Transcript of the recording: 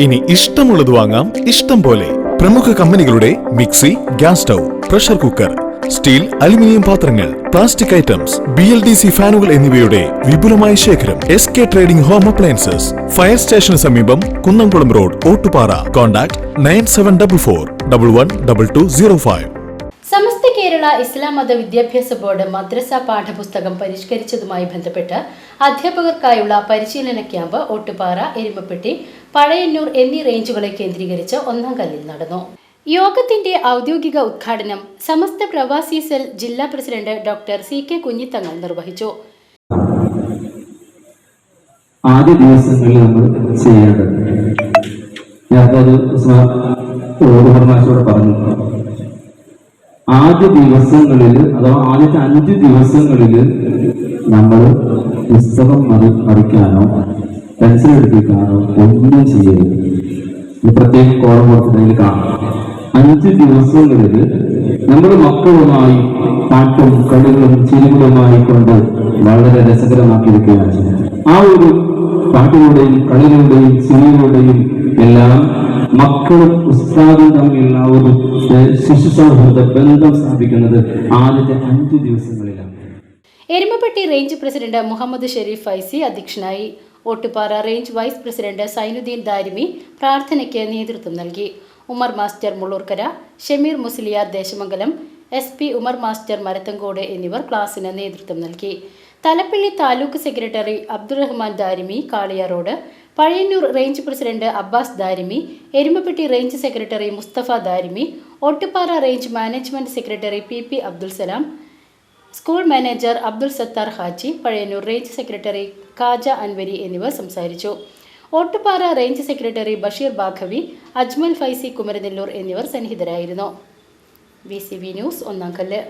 ഇനി ഇഷ്ടമുള്ളത് വാങ്ങാം ഇഷ്ടം പോലെ. പ്രമുഖ കമ്പനികളുടെ mixie, gas stove, pressure cooker, steel, aluminium പാത്രങ്ങൾ, പ്ലാസ്റ്റിക് ഐറ്റംസ്, BLDC ഫാനുകൾ എന്നിവയുടെ വിപുലമായ ശേഖരം. SK trading home appliances, fire സ്റ്റേഷന് സമീപം, Kunnamkulam road, Ottupara. Contact 9744112205. Samastha Kerala Islam Matha Vidyabhyasa board മദ്രസ പാഠപുസ്തകം പരിഷ്കരിച്ചതുമായി ബന്ധപ്പെട്ട് അധ്യാപകർക്കായുള്ള പരിശീലന ക്യാമ്പ് ഓട്ടുപാറ, എരുമപ്പെട്ടി, പഴയന്നൂർ എന്നീ റേഞ്ചുകളെ കേന്ദ്രീകരിച്ച് ഒന്നാം കല്ലിൽ നടന്നു. യോഗത്തിന്റെ ഔദ്യോഗിക ഉദ്ഘാടനം സമസ്ത പ്രവാസി സെൽ ജില്ലാ പ്രസിഡന്റ് ഡോക്ടർ CK കുഞ്ഞിത്തങ്ങൾ നിർവഹിച്ചു. ആദ്യ ദിവസങ്ങളിൽ നമ്മൾ ചെയ്യേണ്ടത് പറഞ്ഞു, ആദ്യ ദിവസങ്ങളിൽ അഥവാ ആദ്യത്തെ 5 ദിവസങ്ങളിൽ നമ്മൾ പുസ്തകം മറിക്കാനോ പെൻസിൽ എടുപ്പിക്കാനോ ഒന്നും ചെയ്യരുത്. പ്രത്യേകം കോളം കൊടുത്തതിൽ കാണാം. 5 ദിവസങ്ങളിൽ നമ്മൾ മക്കളുമായി പാട്ടും കളികളും ചിരികളുമായി കൊണ്ട് വളരെ രസകരമാക്കിയിരിക്കുകയാണ് ചെയ്യുന്നത്. ആ ഒരു പാട്ടിലൂടെയും കളികളുടെയും ചിരികളുടെയും എല്ലാം മക്കളും ഉസ്താദും തമ്മിലുള്ള ഒരു ശിശു സൗഹൃദ ബന്ധം സ്ഥാപിക്കുന്നത് ആദ്യത്തെ 5 ദിവസങ്ങളിലാണ്. എരുമപ്പെട്ടി റേഞ്ച് പ്രസിഡന്റ് മുഹമ്മദ് ഷെരീഫ് ഫൈസി അധ്യക്ഷനായി. Ottupara range vice president Zainuddin Darimi പ്രാർത്ഥനയ്ക്ക് നേതൃത്വം നൽകി. Umar master Mullurkara, Shameer Musliyar Desamangalam, SP Umar master Marathamkode എന്നിവർ ക്ലാസിന് നേതൃത്വം നൽകി. Thalappilly taluk secretary Abdurahman Darimi Kaliyarode, Pazhayannur range president Abbas Darimi, Erumapetty range secretary Musthafa Darimi, Ottupara range management secretary PP Abdul Salam, school manager Abdul Sathar Haji, Pazhayannur range secretary Khaja Anwari എന്നിവർ സംസാരിച്ചു. ഓട്ടുപാറ റേഞ്ച് സെക്രട്ടറി ബഷീർ ബാഖവി, അജ്മൽ ഫൈസി കുമരനെല്ലൂർ എന്നിവർ സന്നിഹിതരായിരുന്നു. VCV ന്യൂസ് ഒന്നാം കല്ല്.